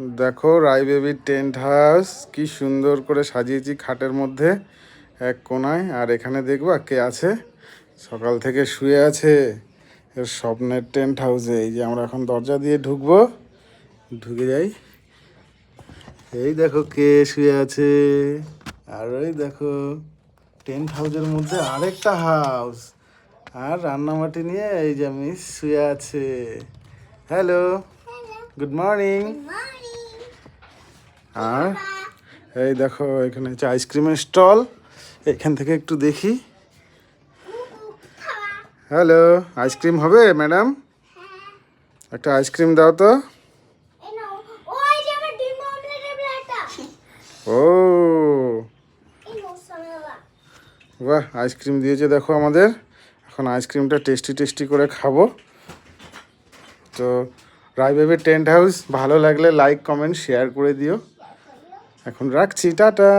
দেখো রাই বেবির tent house কি সুন্দর করে সাজিয়েছি খাটের মধ্যে এক কোনায়। আর এখানে দেখবা কে আছে, সকাল থেকে শুয়ে আছে এর স্বপ্নের টেন্ট হাউসে। এই যে আমরা এখন দরজা দিয়ে ঢুকবো, ঢুকে যাই। এই দেখো কে শুয়ে আছে। আর ওই দেখো টেন্ট হাউসের মধ্যে আরেকটা হাউস, আর রান্নামাটি নিয়ে এই যে মিস শুয়ে আছে। Hello, good morning. আর এই দেখো এখানে হচ্ছে আইসক্রিমের স্টল, এখান থেকে একটু দেখি। হ্যালো, আইসক্রিম হবে ম্যাডাম? একটা আইসক্রিম দাও তো। ও বাহ, আইসক্রিম দিয়েছে দেখো আমাদের। এখন আইসক্রিমটা টেস্টি টেস্টি করে খাবো। তো রাই বেবির টেন্ট হাউস ভালো লাগলে লাইক কমেন্ট শেয়ার করে দিও। এখন রাখছি, টাটা।